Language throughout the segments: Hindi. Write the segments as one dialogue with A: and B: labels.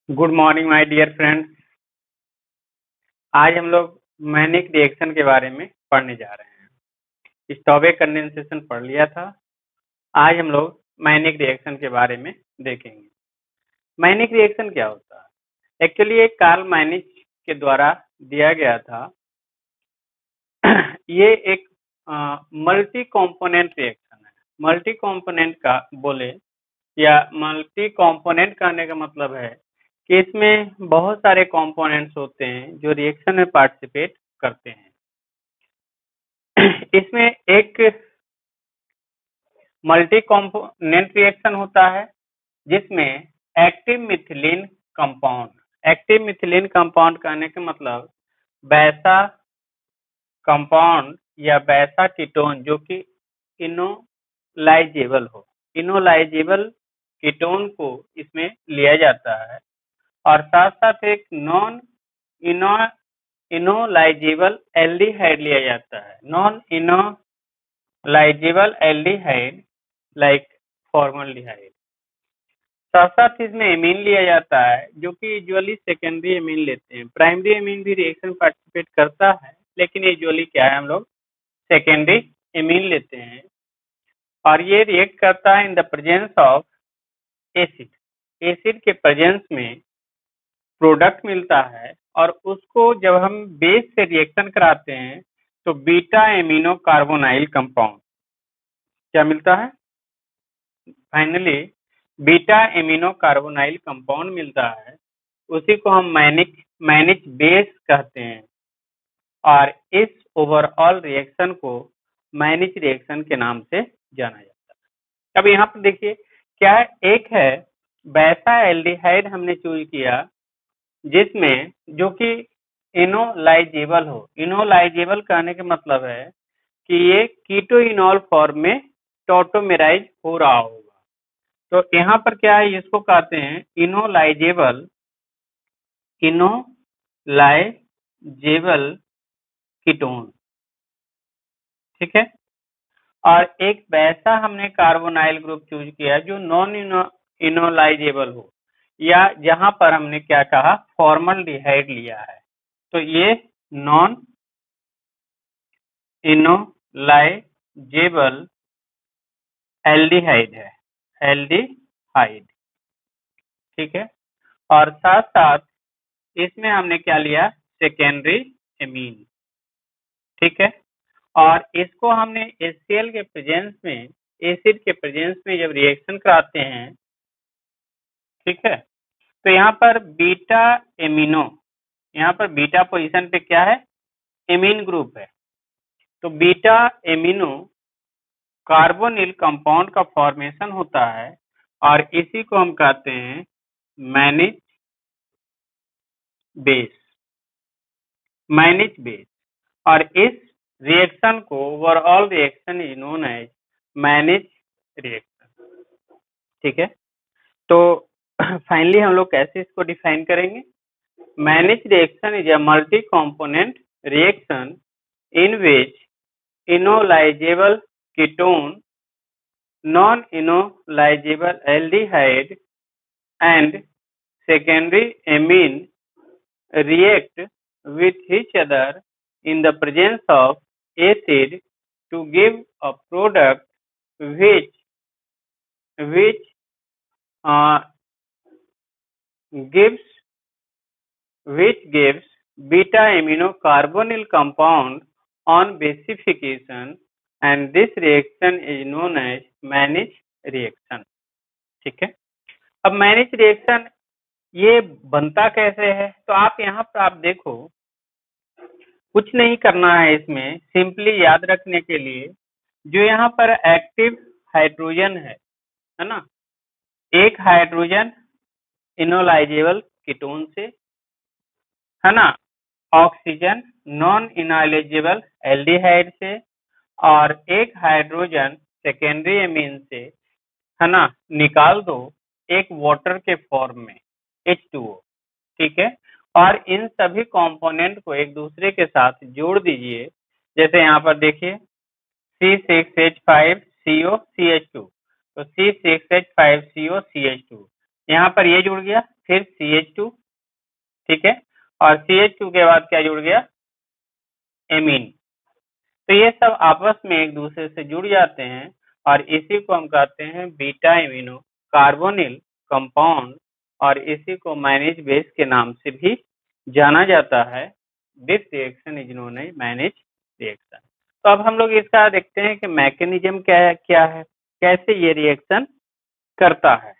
A: Good morning my dear friends. आज हम लोग मैनिक रिएक्शन के बारे में पढ़ने जा रहे हैं। स्टॉवे कंडेंसेशन पढ़ लिया था। आज हम लोग मैनिक रिएक्शन के बारे में देखेंगे। मैनिक रिएक्शन क्या होता है? एक्चुअली ये कार्ल मैनिक के द्वारा दिया गया था। ये एक मल्टी कंपोनेंट रिएक्शन है। मल्टी कंपोनेंट का बोले या मल्टी कंपोनेंट कहने का मतलब है कि इसमें बहुत सारे कंपोनेंट्स होते हैं जो रिएक्शन में पार्टिसिपेट करते हैं। इसमें एक मल्टी कंपोनेंट रिएक्शन होता है जिसमें एक्टिव मिथिलीन कंपाउंड कहने का मतलब वैसा कंपाउंड या वैसा कीटोन जो कि इनोलाइजेबल हो। इनोलाइजेबल कीटोन को इसमें लिया जाता है और साथ साथ एक नॉन इनोलाइजेबल एल्डिहाइड लिया जाता है। Non enolisable aldehyde like formaldehyde. साथ साथ इसमें एमीन लिया जाता है जो कि यूजुअली सेकेंडरी एमीन लेते हैं। प्राइमरी एमीन भी रिएक्शन पार्टिसिपेट करता है लेकिन यूजुअली क्या है, हम लोग सेकेंडरी एमीन लेते हैं और ये रिएक्ट करता है in the presence of acid. Acid के प्रेजेंस में प्रोडक्ट मिलता है और उसको जब हम बेस से रिएक्शन कराते हैं तो बीटा एमिनो कार्बोनाइल कंपाउंड क्या मिलता है? Finally beta amino carbonyl compound मिलता है। उसी को हम मैनिक बेस कहते हैं और इस ओवरऑल रिएक्शन को मैनिक रिएक्शन के नाम से जाना जाता है। अब यहाँ पर देखिए क्या है, एक है वैसा एल्डिहाइड हमने चूज किया जिसमें जो कि इनोलाइजेबल हो। इनोलाइजेबल कहने का मतलब है कि ये कीटोइनॉल फॉर्म में टॉटोमेराइज हो रहा होगा। तो यहाँ पर क्या है, इसको कहते हैं इनोलाइजेबल कीटोन। ठीक है। और एक वैसा हमने कार्बोनाइल ग्रुप चूज किया जो नॉन इनोलाइजेबल हो या जहां पर हमने क्या कहा, फॉर्मल्डिहाइड लिया है। तो ये नॉन इनोलाइजेबल एल्डिहाइड है, एल्डिहाइड। ठीक है। और साथ साथ इसमें हमने क्या लिया, सेकेंडरी एमीन। ठीक है। और इसको हमने HCl के प्रेजेंस में, एसिड के प्रेजेंस में जब रिएक्शन कराते हैं, ठीक है, तो यहाँ पर बीटा एमिनो, यहाँ पर बीटा पोजीशन पे क्या है, एमीन ग्रुप है। तो बीटा एमिनो कार्बोनिल कंपाउंड का फॉर्मेशन होता है और इसी को हम कहते हैं मैनिक बेस। और इस रिएक्शन को, overall reaction is known as Mannich reaction. ठीक है। तो फाइनली हम लोग कैसे इसको डिफाइन करेंगे? Manic reaction is a multi component reaction in which enolisable ketone, non enolisable aldehyde and secondary amine react with each other in the presence of acid to give a product which gives beta amino carbonyl compound on basification, and this reaction is known as Mannich reaction. ठीक है। अब मैनिक रिएक्शन ये बनता कैसे है? तो आप यहाँ पर आप देखो, कुछ नहीं करना है इसमें, सिंपली याद रखने के लिए जो यहाँ पर एक्टिव हाइड्रोजन है ना, एक हाइड्रोजन इनोलाइजेबल कीटोन से, है ना, ऑक्सीजन नॉन इनोलाइजेबल एल्डिहाइड से और एक हाइड्रोजन सेकेंडरी एमीन से, है ना, निकाल दो एक वाटर के फॉर्म में H2O। ठीक है। और इन सभी कंपोनेंट को एक दूसरे के साथ जोड़ दीजिए। जैसे यहाँ पर देखिए C6H5COCH2, तो C6H5COCH2 यहाँ पर ये जुड़ गया, फिर CH2, ठीक है, और CH2 के बाद क्या जुड़ गया, एमीन। तो ये सब आपस में एक दूसरे से जुड़ जाते हैं और इसी को हम कहते हैं बीटा एमिनो कार्बोनिल कंपाउंड, और इसी को मैनेज बेस के नाम से भी जाना जाता है। This reaction is known as Mannich reaction. तो अब हम लोग इसका देखते हैं कि मैकेनिज्म क्या है, कैसे ये रिएक्शन करता है।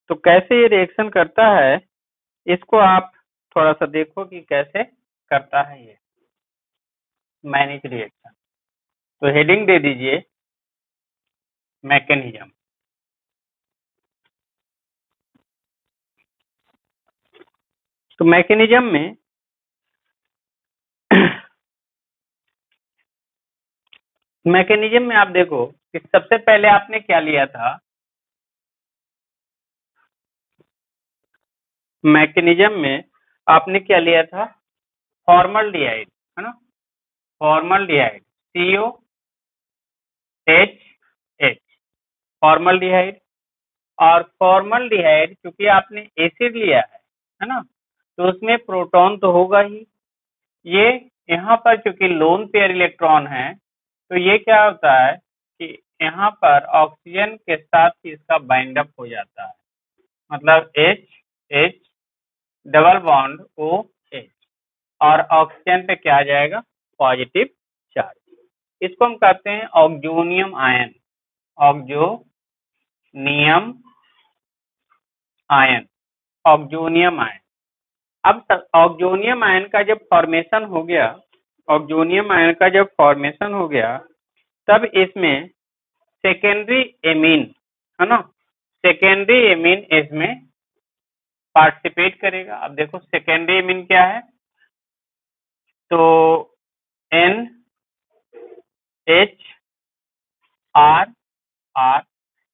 A: तो कैसे ये रिएक्शन करता है, इसको आप थोड़ा सा देखो कि कैसे करता है ये मैनेज रिएक्शन। तो हेडिंग दे दीजिए मैकेनिज्म। तो मैकेनिज्म में मैकेनिज्म में आप देखो कि सबसे पहले आपने क्या लिया था, मैकेनिज्म में आपने क्या लिया था, फॉर्मल्डिहाइड, है ना, फॉर्मल्डिहाइड COHH, फॉर्मल्डिहाइड। और फॉर्मल्डिहाइड क्योंकि आपने एसिड लिया है ना, तो उसमें प्रोटॉन तो होगा ही। ये यहाँ पर क्योंकि लोन पेयर इलेक्ट्रॉन है, तो ये क्या होता है कि यहाँ पर ऑक्सीजन के साथ ही इसका बाइंड अप हो जाता है, मतलब H डबल बॉन्ड OH, और ऑक्सीजन पे क्या आ जाएगा, पॉजिटिव चार्ज। इसको हम कहते हैं oxonium ion, oxonium ion, oxonium ion. अब ऑक्सोनियम आयन का जब फॉर्मेशन हो गया, ऑक्सोनियम आयन का जब फॉर्मेशन हो गया, तब इसमें सेकेंडरी एमीन, है ना, सेकेंडरी एमीन इसमें पार्टिसिपेट करेगा। अब देखो सेकेंडरी एमीन क्या है, तो NHR,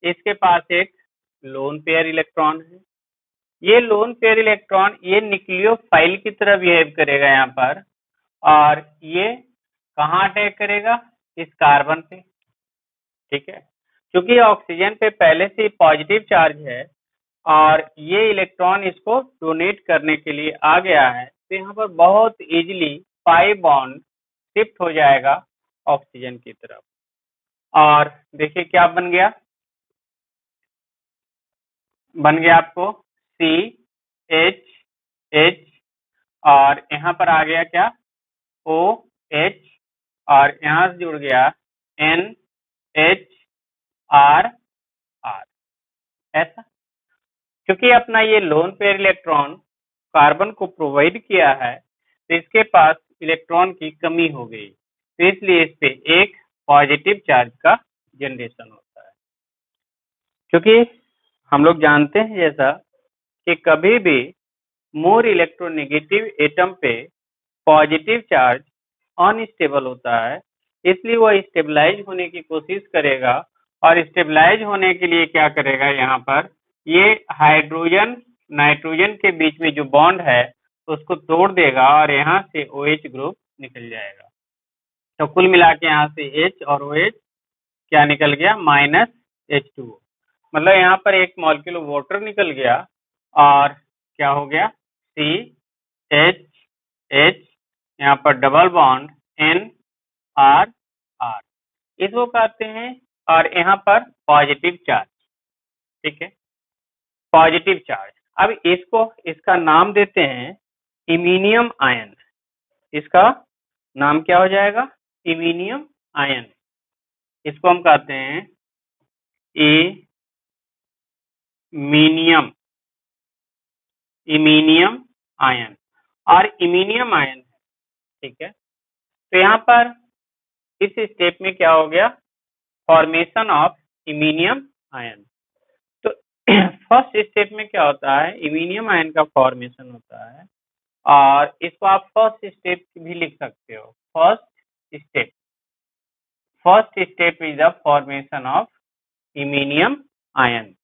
A: इसके पास एक लोन पेयर इलेक्ट्रॉन है। ये लोन पेयर इलेक्ट्रॉन ये न्यूक्लियोफाइल की तरह बिहेव करेगा यहाँ पर, और ये कहाँ अटैक करेगा, इस कार्बन पे, ठीक है। क्योंकि ऑक्सीजन पे पहले से पॉजिटिव चार्ज है और ये इलेक्ट्रॉन इसको डोनेट करने के लिए आ गया है, तो यहाँ पर बहुत इजीली पाई बॉन्ड शिफ्ट हो जाएगा ऑक्सीजन की तरफ। और देखिए क्या बन गया, आपको CH, और यहाँ पर आ गया क्या, OH, और यहाँ से जुड़ गया NHR, ऐसा। क्योंकि अपना ये लोन पेयर इलेक्ट्रॉन कार्बन को प्रोवाइड किया है, तो इसके पास इलेक्ट्रॉन की कमी हो गई, तो इसलिए इस पे एक पॉजिटिव चार्ज का जनरेशन होता है। क्योंकि हम लोग जानते हैं जैसा कि कभी भी मोर इलेक्ट्रोनेगेटिव एटम पे पॉजिटिव चार्ज अनस्टेबल होता है, इसलिए वह स्टेबलाइज होने की कोशिश करेगा, और स्टेबलाइज होने के लिए क्या करेगा, यहाँ पर ये हाइड्रोजन नाइट्रोजन के बीच में जो बॉन्ड है उसको तोड़ देगा और यहाँ से OH ग्रुप निकल जाएगा। तो कुल मिला के यहाँ से H और OH क्या निकल गया, -H2O, मतलब यहाँ पर एक मॉलिक्यूल वाटर निकल गया, और क्या हो गया, CH, यहाँ पर डबल बॉन्ड NR, इसको कहते हैं, और यहाँ पर पॉजिटिव चार्ज, ठीक है, पॉजिटिव चार्ज। अब इसको इसका नाम देते हैं इमीनियम आयन, इसका नाम क्या हो जाएगा, इमीनियम आयन। इसको हम कहते हैं इमीनियम, आयन, और इमीनियम आयन, ठीक है। तो यहाँ पर इस स्टेप में क्या हो गया, फॉर्मेशन ऑफ इमीनियम आयन। तो फर्स्ट स्टेप में क्या होता है, इमीनियम आयन का फॉर्मेशन होता है, और इसको आप फर्स्ट स्टेप भी लिख सकते हो, first step is the formation of iminium ion.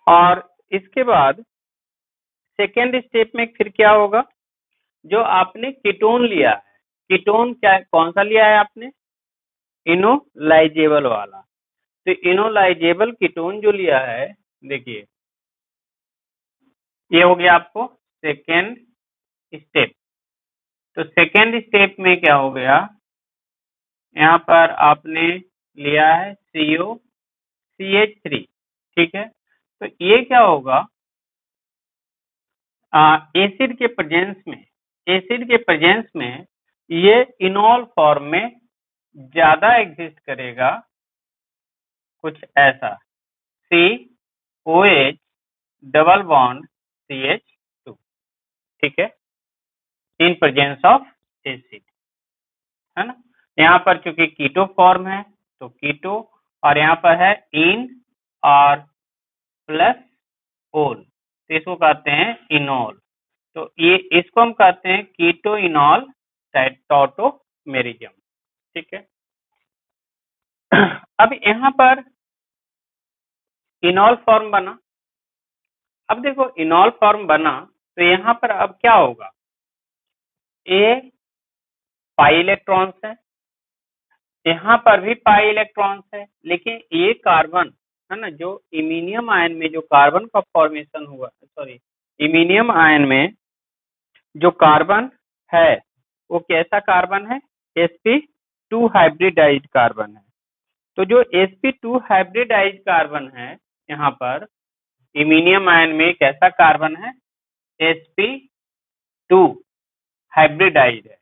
A: और इसके बाद सेकेंड स्टेप में फिर क्या होगा, जो आपने कीटोन लिया है, कीटोन क्या कौन सा लिया है आपने, इनोलाइजेबल वाला। तो इनोलाइजेबल कीटोन जो लिया है, देखिए ये हो गया आपको सेकेंड स्टेप। तो सेकेंड स्टेप में क्या हो गया, यहाँ पर आपने लिया है COCH3, ठीक है। तो ये क्या होगा, एसिड के प्रेजेंस में ये इनॉल फॉर्म में ज्यादा एग्जिस्ट करेगा, कुछ ऐसा COH डबल बॉन्ड CH2, ठीक है, इन प्रेजेंस ऑफ एसिड, है ना। यहाँ पर चूंकि कीटो फॉर्म है तो कीटो, और यहाँ पर है इन और प्लस ओल, तो इसको कहते हैं इनोल। तो ये इसको हम कहते हैं कीटो इनॉल टॉटोमेरिज्म, ठीक है। अब यहाँ पर इनॉल फॉर्म बना। अब देखो इनॉल फॉर्म बना तो यहाँ पर अब क्या होगा, ए पाई इलेक्ट्रॉन्स है, यहाँ पर भी पाई इलेक्ट्रॉन्स है, लेकिन ये कार्बन है ना, जो इमीनियम आयन में जो कार्बन का फॉर्मेशन हुआ, सॉरी, इमीनियम आयन में जो कार्बन है वो कैसा कार्बन है, sp2 हाइब्रिडाइज्ड कार्बन है। तो जो sp2 हाइब्रिडाइज्ड कार्बन है, यहाँ पर इमीनियम आयन में कैसा कार्बन है, sp2 हाइब्रिडाइज्ड है,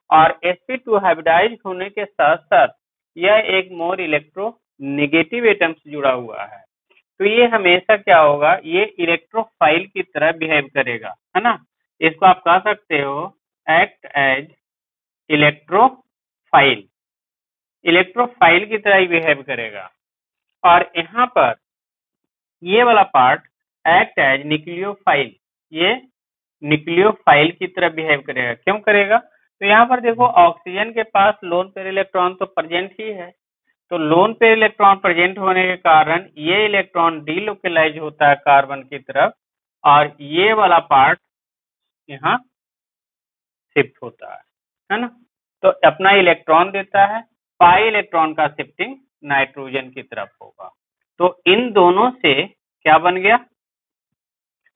A: और sp2 हाइब्रिडाइज्ड होने के साथ साथ यह एक मोर इलेक्ट्रोनेगेटिव एटम से जुड़ा हुआ है। तो ये हमेशा क्या होगा, ये इलेक्ट्रोफाइल की तरह बिहेव करेगा, है ना। इसको आप कह सकते हो एक्ट एज इलेक्ट्रोफाइल, इलेक्ट्रोफाइल की तरह ही बिहेव करेगा। और यहाँ पर ये वाला पार्ट एक्ट एज न्यूक्लियोफाइल, ये न्यूक्लियोफाइल की तरह बिहेव करेगा। क्यों करेगा, तो यहाँ पर देखो ऑक्सीजन के पास लोन पेयर इलेक्ट्रॉन तो प्रेजेंट ही है, तो लोन पेयर इलेक्ट्रॉन प्रेजेंट होने के कारण ये इलेक्ट्रॉन डीलोकलाइज होता है कार्बन की तरफ, और ये वाला पार्ट यहाँ शिफ्ट होता है ना। तो अपना इलेक्ट्रॉन देता है, पाई इलेक्ट्रॉन का शिफ्टिंग नाइट्रोजन की तरफ होगा। तो इन दोनों से क्या बन गया,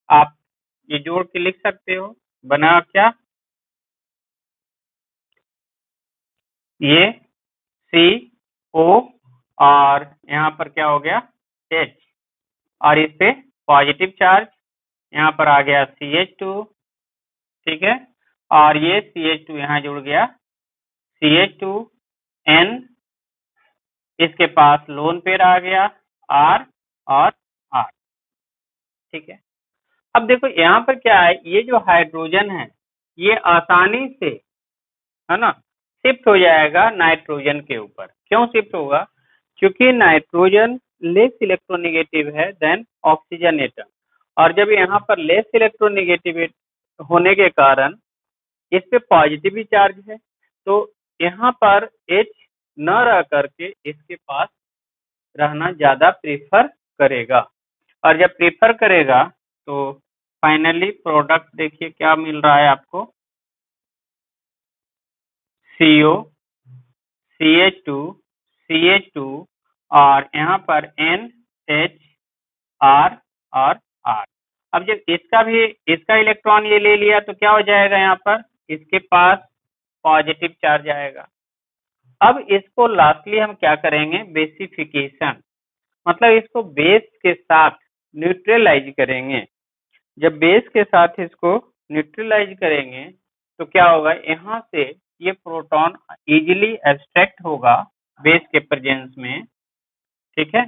A: आप ये जोड़ के लिख सकते हो, बना क्या, ये CO और यहाँ पर क्या हो गया H, और इस पे पॉजिटिव चार्ज, यहाँ पर आ गया CH2, ठीक है, और ये CH2 यहाँ जुड़ गया CH2N, इसके पास लोन पेयर आ गया R और R, ठीक है। अब देखो यहाँ पर क्या है, ये जो हाइड्रोजन है ये आसानी से, है ना, शिफ्ट हो जाएगा नाइट्रोजन के ऊपर। क्यों शिफ्ट होगा, क्योंकि नाइट्रोजन लेस इलेक्ट्रोनेगेटिव है देन ऑक्सीजन एटम, और जब यहाँ पर लेस इलेक्ट्रोनेगेटिव होने के कारण इस पे पॉजिटिव चार्ज है, तो यहाँ पर H न रह करके इसके पास रहना ज्यादा प्रेफर करेगा, और जब प्रेफर करेगा तो फाइनली प्रोडक्ट देखिए क्या मिल रहा है आपको, CO CH2 और यहाँ पर NH R और R। अब जब इसका इलेक्ट्रॉन ये ले लिया तो क्या हो जाएगा, यहाँ पर इसके पास पॉजिटिव चार्ज आएगा। अब इसको लास्टली हम क्या करेंगे, बेसिफिकेशन, मतलब इसको बेस के साथ न्यूट्रलाइज करेंगे। जब बेस के साथ इसको न्यूट्रलाइज करेंगे तो क्या होगा, यहाँ से ये प्रोटॉन इजीली एब्स्ट्रैक्ट होगा बेस के प्रेजेंस में, ठीक है,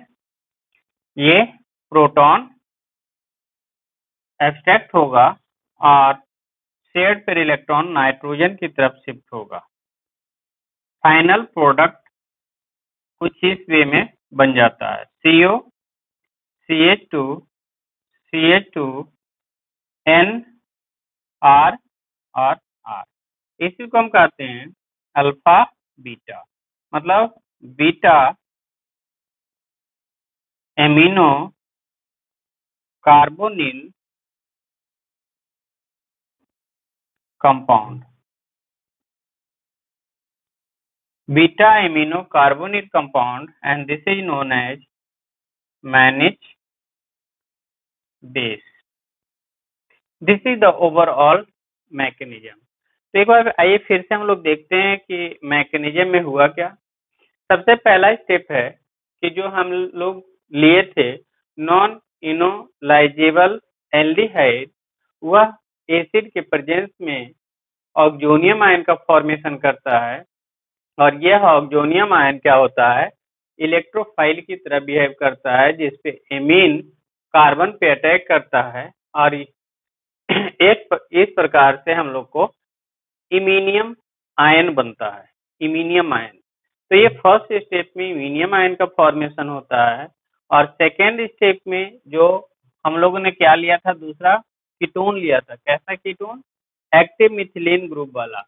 A: ये प्रोटॉन एब्स्ट्रैक्ट होगा और शेयर्ड पेयर इलेक्ट्रॉन नाइट्रोजन की तरफ शिफ्ट होगा। फाइनल प्रोडक्ट कुछ इस वे में बन जाता है, CO CH2 N R और R। इसी को हम कहते हैं अल्फा बीटा, मतलब beta amino carbonyl compound, beta amino carbonyl compound, and this is known as managed base, this is the overall mechanism. तो एक बार आइए फिर से हम लोग देखते हैं कि मैकेनिज्म में हुआ क्या। सबसे पहला स्टेप है कि जो हम लोग लिए थे नॉन इनोलाइजेबल एल्डिहाइड, वह एसिड के प्रेजेंस में ऑक्सोनियम आयन का फॉर्मेशन करता है, और यह ऑक्सोनियम आयन क्या होता है, इलेक्ट्रोफाइल की तरह बिहेव करता है, जिसपे एमीन कार्बन पे अटैक करता है, और इस प्रकार से हम लोग को इमीनियम आयन बनता है, इमीनियम आयन। तो ये फर्स्ट स्टेप में इमीनियम आयन का फॉर्मेशन होता है। और सेकेंड स्टेप में जो हम लोगों ने क्या लिया था, दूसरा कीटोन लिया था। कैसा कीटोन? एक्टिव मिथिलीन ग्रुप वाला,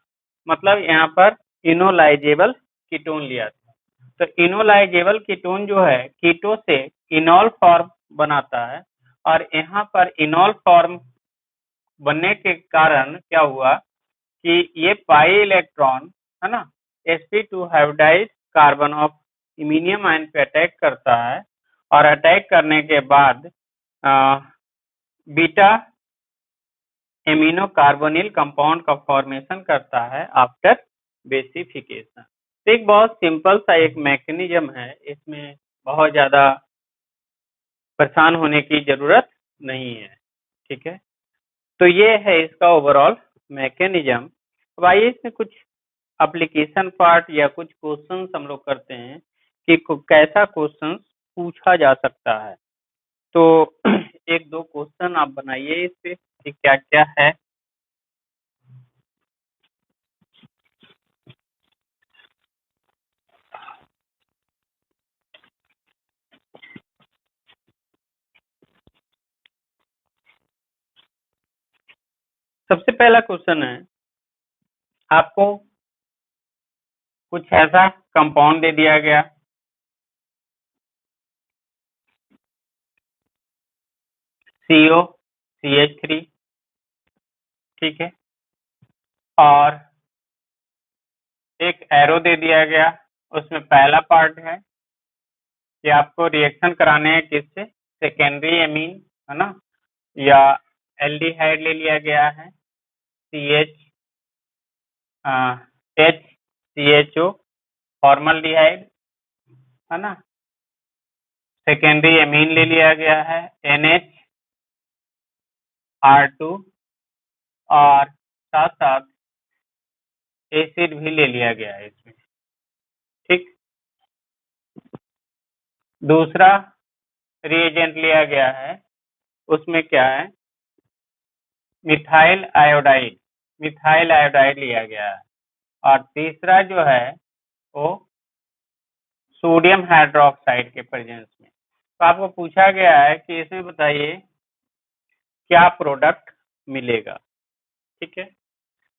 A: मतलब यहाँ पर इनोलाइजेबल कीटोन लिया था। तो इनोलाइजेबल कीटोन जो है कीटो से इनॉल फॉर्म बनाता है, और यहाँ पर इनॉल फॉर्म बनने के कारण क्या हुआ कि ये पाई इलेक्ट्रॉन है ना sp2 hybridize carbon of iminium ion पे अटैक करता है, और अटैक करने के बाद बीटा एमिनो कार्बोनिल कंपाउंड का फॉर्मेशन करता है आफ्टर बेसिफिकेशन। तो एक बहुत सिंपल सा एक मैकेनिज्म है, इसमें बहुत ज्यादा परेशान होने की जरूरत नहीं है। ठीक है, तो ये है इसका ओवरऑल मैकेनिज्म। अब आइए इसमें कुछ एप्लीकेशन पार्ट या कुछ क्वेश्चंस हम लोग करते हैं कि कैसा क्वेश्चंस पूछा जा सकता है। तो एक दो क्वेश्चन आप बनाइए इस पे कि क्या क्या है। सबसे पहला क्वेश्चन है, आपको कुछ ऐसा कंपाउंड दे दिया गया, COCH3, ठीक है, और एक एरो दे दिया गया। उसमें पहला पार्ट है कि आपको रिएक्शन कराने हैं किससे, सेकेंडरी एमीन, है ना, या एल्डिहाइड ले लिया गया है, CH HCHO फॉर्मल्डिहाइड, है ना, सेकेंडरी एमीन ले लिया गया है NHR2, और साथ साथ एसिड भी ले लिया गया है इसमें। ठीक, दूसरा रिएजेंट लिया गया है, उसमें क्या है, मिथाइल आयोडाइड, मिथाइल आयोडाइड लिया गया है। और तीसरा जो है वो सोडियम हाइड्रोक्साइड के प्रेजेंस में। तो आपको पूछा गया है कि इसमें बताइए क्या प्रोडक्ट मिलेगा। ठीक है,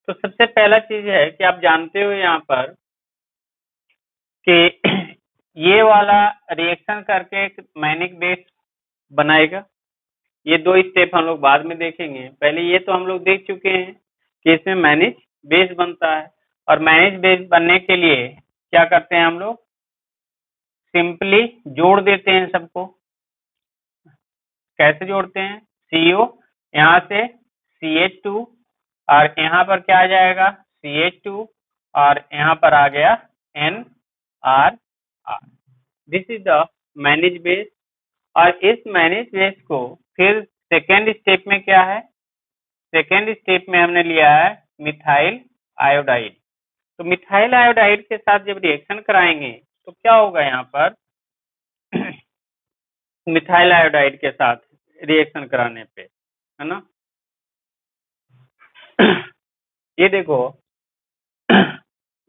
A: तो सबसे पहला चीज है कि आप जानते हो यहाँ पर कि ये वाला रिएक्शन करके एक मैनिक बेस बनाएगा। ये दो स्टेप हम लोग बाद में देखेंगे, पहले ये तो हम लोग देख चुके हैं कि इसमें मैनिक बेस बनता है। और मैनिक बेस बनने के लिए क्या करते हैं हम लोग, सिंपली जोड़ देते हैं सबको। कैसे जोड़ते हैं, CO यहाँ से CH2, और यहाँ पर क्या आ जाएगा, CH2, और यहाँ पर आ गया NRR। This is the manage base. और इस मैनेज बेस को फिर सेकेंड स्टेप में क्या है, सेकेंड स्टेप में हमने लिया है मिथाइल आयोडाइड। तो मिथाइल आयोडाइड के साथ जब रिएक्शन कराएंगे तो क्या होगा, यहाँ पर मिथाइल आयोडाइड के साथ रिएक्शन कराने पे, है ना, ये देखो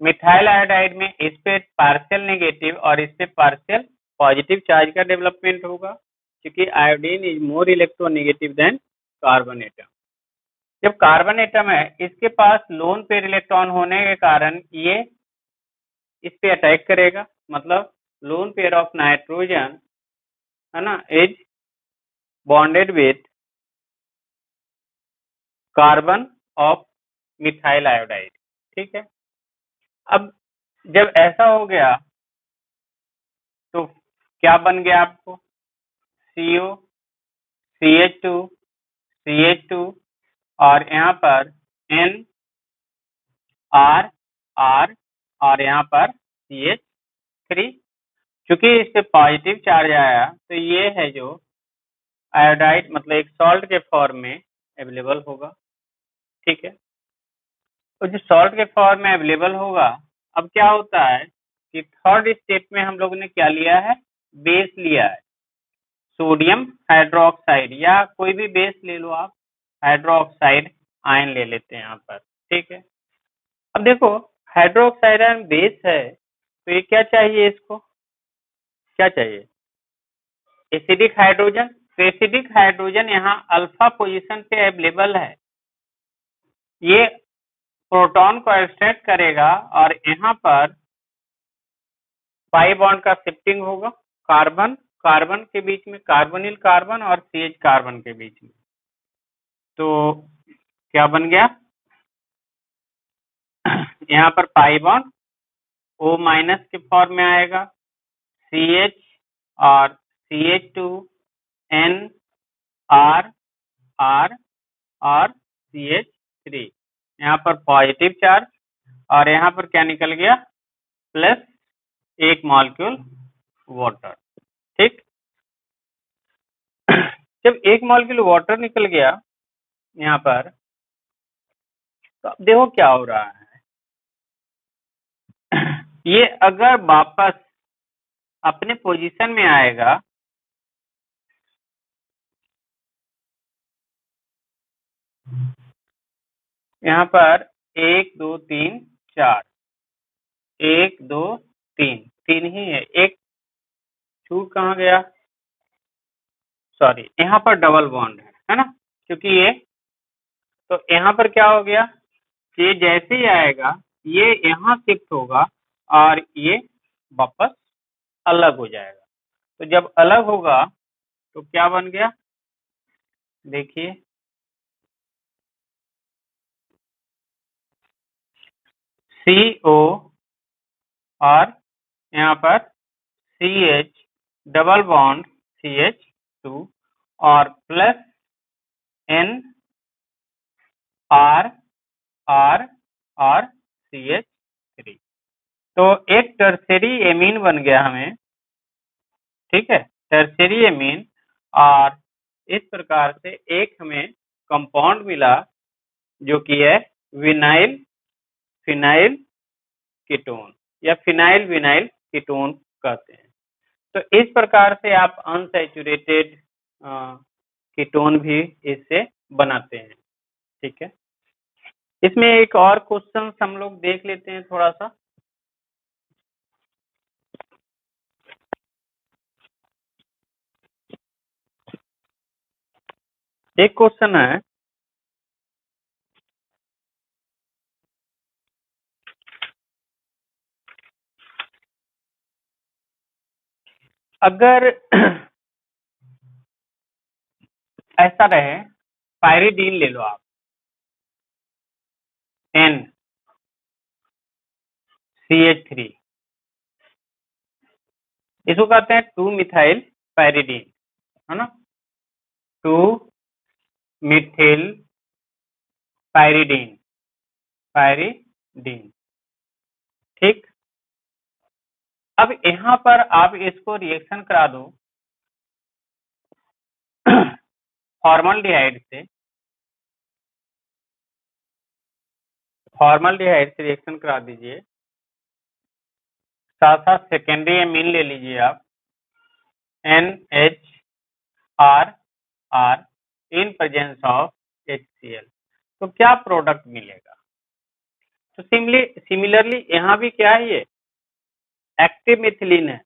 A: मिथाइल आयोडाइड में इस पे पार्शियल नेगेटिव और इस पे पार्शियल पॉजिटिव चार्ज का डेवलपमेंट होगा, क्योंकि iodine is more electronegative than carbon atom. जब कार्बन एटम है इसके पास लोन पेयर इलेक्ट्रॉन होने के कारण ये इस पे अटैक करेगा, मतलब लोन पेयर ऑफ नाइट्रोजन, है ना, is bonded with carbon of methyl iodide. ठीक है, अब जब ऐसा हो गया तो क्या बन गया आपको, CO CH2 CH2 और यहाँ पर N R R और यहाँ पर CH3। चूंकि इस पे पॉजिटिव चार्ज आया तो ये है जो आयोडाइड मतलब एक सॉल्ट के फॉर्म में अवेलेबल होगा। ठीक है, तो जो सॉल्ट के फॉर्म में अवेलेबल होगा, अब क्या होता है कि थर्ड स्टेप में हम लोगों ने क्या लिया है, बेस लिया है, सोडियम हाइड्रोक्साइड या कोई भी बेस ले लो आप, हाइड्रोक्साइड आयन ले लेते हैं यहाँ पर। ठीक है, अब देखो हाइड्रोक्साइड आयन बेस है तो ये क्या चाहिए, इसको क्या चाहिए, एसिडिक हाइड्रोजन। तो एसिडिक हाइड्रोजन यहाँ अल्फा पोजीशन पे अवेलेबल है, ये प्रोटॉन को एक्सट्रैक्ट करेगा और यहाँ पर पाई बॉन्ड का शिफ्टिंग होगा, कार्बन कार्बन के बीच में, कार्बोनिल कार्बन और CH कार्बन के बीच में। तो क्या बन गया, यहाँ पर पाई बॉन्ड O माइनस के फॉर्म में आएगा, CH और CH2 N R R और CH3, यहाँ पर पॉजिटिव चार्ज और यहाँ पर क्या निकल गया, प्लस एक मॉलिक्यूल वाटर। ठीक, जब एक मॉलिक्यूल वाटर निकल गया यहाँ पर, तो अब देखो क्या हो रहा है, ये अगर वापस अपने पोजीशन में आएगा, यहाँ पर 1 2 3 4, 1 2 3, 3 ही है, एक छूट कहाँ गया, सॉरी यहाँ पर डबल बॉन्ड है ना, क्योंकि ये, तो यहाँ पर क्या हो गया, ये जैसे ही आएगा ये यहाँ शिफ्ट होगा और ये वापस अलग हो जाएगा। तो जब अलग होगा तो क्या बन गया, देखिए CO और यहाँ पर CH डबल बॉन्ड CH2 और प्लस N R R और CH3, तो एक टर्शरी एमीन बन गया हमें। ठीक है, टर्शरी एमीन, और इस प्रकार से एक हमें कंपाउंड मिला जो कि है विनाइल फिनाइल कीटोन या फिनाइल विनाइल कीटोन कहते हैं। तो इस प्रकार से आप अनसैचुरेटेड कीटोन भी इससे बनाते हैं। ठीक है, इसमें एक और क्वेश्चन हम लोग देख लेते हैं थोड़ा सा। एक क्वेश्चन है, अगर ऐसा रहे, पायरिडीन ले लो आप, NCH3, इसको कहते हैं 2 मिथाइल पायरिडीन, है ना, 2 मिथिल पायरिडीन, पायरिडीन। ठीक, अब यहाँ पर आप इसको रिएक्शन करा दो फॉर्मल्डिहाइड से, फॉर्मल्डिहाइड से रिएक्शन करा दीजिए, साथ साथ सेकेंडरी एमीन ले लीजिए आप, NHRR in presence of HCl, तो क्या प्रोडक्ट मिलेगा। तो सिमिलरली यहाँ भी क्या है, ये एक्टिव मिथिलीन है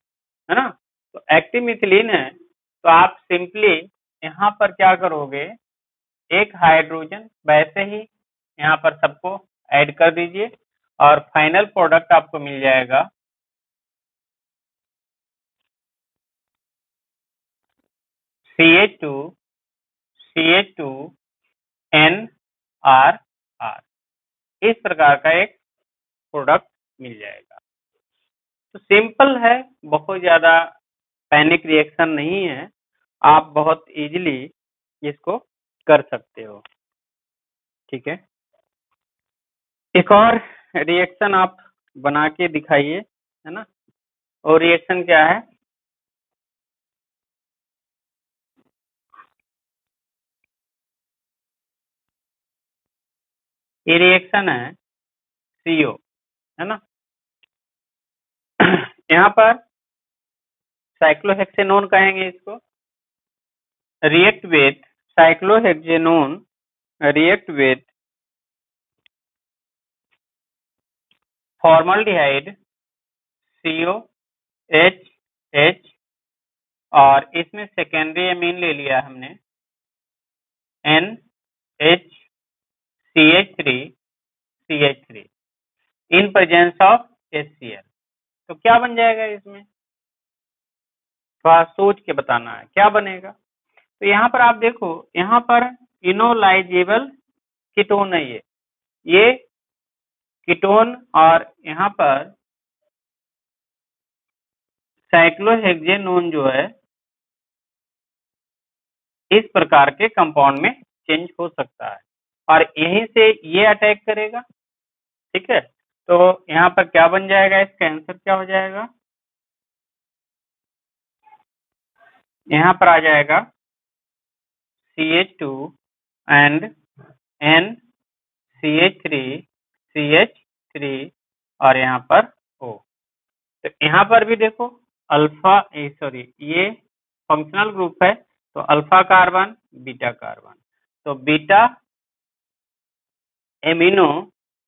A: ना, तो एक्टिव मिथिलीन है, तो आप सिंपली यहाँ पर क्या करोगे, एक हाइड्रोजन वैसे ही यहाँ पर सबको ऐड कर दीजिए और फाइनल प्रोडक्ट आपको मिल जाएगा CH2NRR, इस प्रकार का एक प्रोडक्ट मिल जाएगा। तो सिंपल है, बहुत ज्यादा पैनिक रिएक्शन नहीं है, आप बहुत इजीली इसको कर सकते हो। ठीक है, एक और रिएक्शन आप बना के दिखाइए, है ना। और रिएक्शन क्या है? ये रिएक्शन है CO, है ना। यहाँ पर साइक्लोहेक्सेनोन कहेंगे इसको। React with cyclohexanone, react with formaldehyde COHH, और इसमें सेकेंडरी एमीन ले लिया हमने NHCH3CH3 in presence of HCl। तो क्या बन जाएगा इसमें? थोड़ा सोच के बताना है क्या बनेगा। तो यहाँ पर आप देखो, यहाँ पर इनोलाइजेबल कीटोन है ये कीटोन, और यहाँ पर साइक्लोहेक्सेनोन जो है इस प्रकार के कंपाउंड में चेंज हो सकता है, और यहीं से ये अटैक करेगा। ठीक है, तो यहाँ पर क्या बन जाएगा, इसका आंसर क्या हो जाएगा? यहाँ पर आ जाएगा CH2 एंड NCH3CH3 और यहाँ पर O। तो यहाँ पर भी देखो अल्फा सॉरी ये फंक्शनल ग्रुप है, तो अल्फा कार्बन बीटा कार्बन, तो बीटा एमिनो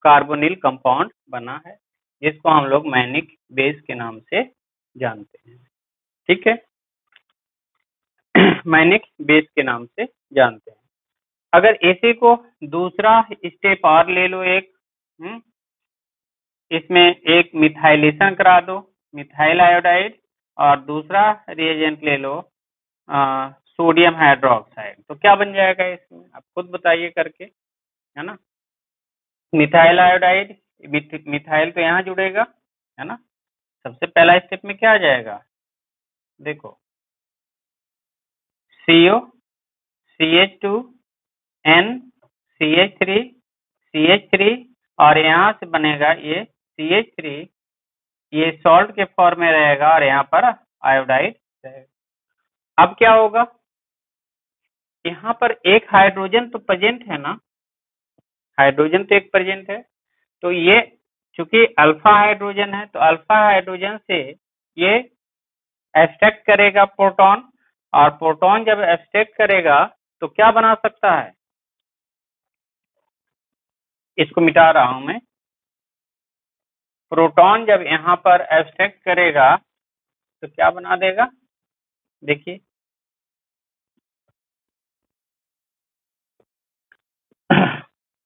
A: कार्बोनिल कंपाउंड बना है, जिसको हम लोग मैनिक बेस के नाम से जानते हैं। ठीक है, मैनिक बेस के नाम से जानते हैं। अगर इसी को दूसरा स्टेप और ले लो, एक इसमें एक मिथाइलेशन करा दो, मिथाइल आयोडाइड, और दूसरा रिएजेंट ले लो सोडियम हाइड्रोक्साइड, तो क्या बन जाएगा इसमें? आप खुद बताइए करके, है ना। मिथाइल आयोडाइड, मिथाइल तो यहाँ जुड़ेगा, है ना। सबसे पहला स्टेप में क्या आ जाएगा, देखो CO CH2 NCH3CH3, और यहाँ से बनेगा ये CH3, ये सॉल्ट के फॉर्म में रहेगा, और यहाँ पर आयोडाइड रहेगा। अब क्या होगा, यहाँ पर एक हाइड्रोजन तो प्रेजेंट है ना, हाइड्रोजन तो एक प्रेजेंट है, तो ये चूंकि अल्फा हाइड्रोजन है, तो अल्फा हाइड्रोजन से ये एब्स्ट्रैक्ट करेगा प्रोटॉन, और प्रोटॉन जब एब्स्ट्रैक्ट करेगा तो क्या बना सकता है, इसको मिटा रहा हूं मैं। प्रोटॉन जब यहाँ पर एब्स्ट्रैक्ट करेगा तो क्या बना देगा, देखिए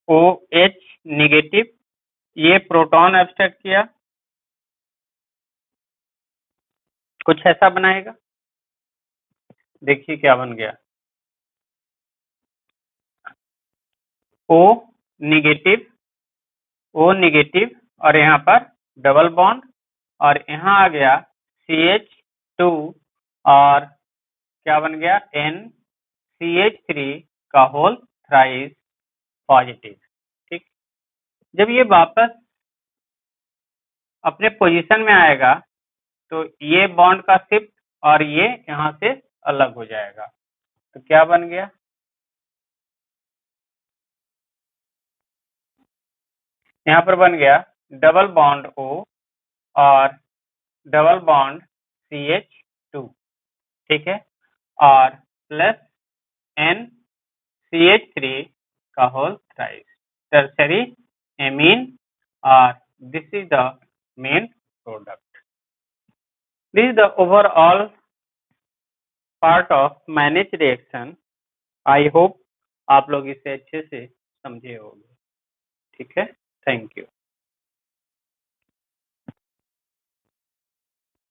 A: OH निगेटिव, ये प्रोटॉन एब्स्ट्रैक्ट किया, कुछ ऐसा बनाएगा। देखिए क्या बन गया, O निगेटिव, O निगेटिव, और यहाँ पर डबल बॉन्ड, और यहाँ आ गया CH2, और क्या बन गया NCH3 का होल थ्राइस पॉजिटिव। ठीक, जब ये वापस अपने पोजीशन में आएगा तो ये बॉन्ड का शिफ्ट, और ये यहाँ से अलग हो जाएगा, तो क्या बन गया, यहाँ पर बन गया डबल बॉन्ड O और डबल बॉन्ड CH2। ठीक है, और प्लस NCH3 का होल थ्राइस, टर्शरी एमीन, और this is the main product. This is the overall part of manage reaction. I hope आप लोग इसे अच्छे से समझे होंगे। ठीक है, थैंक यू।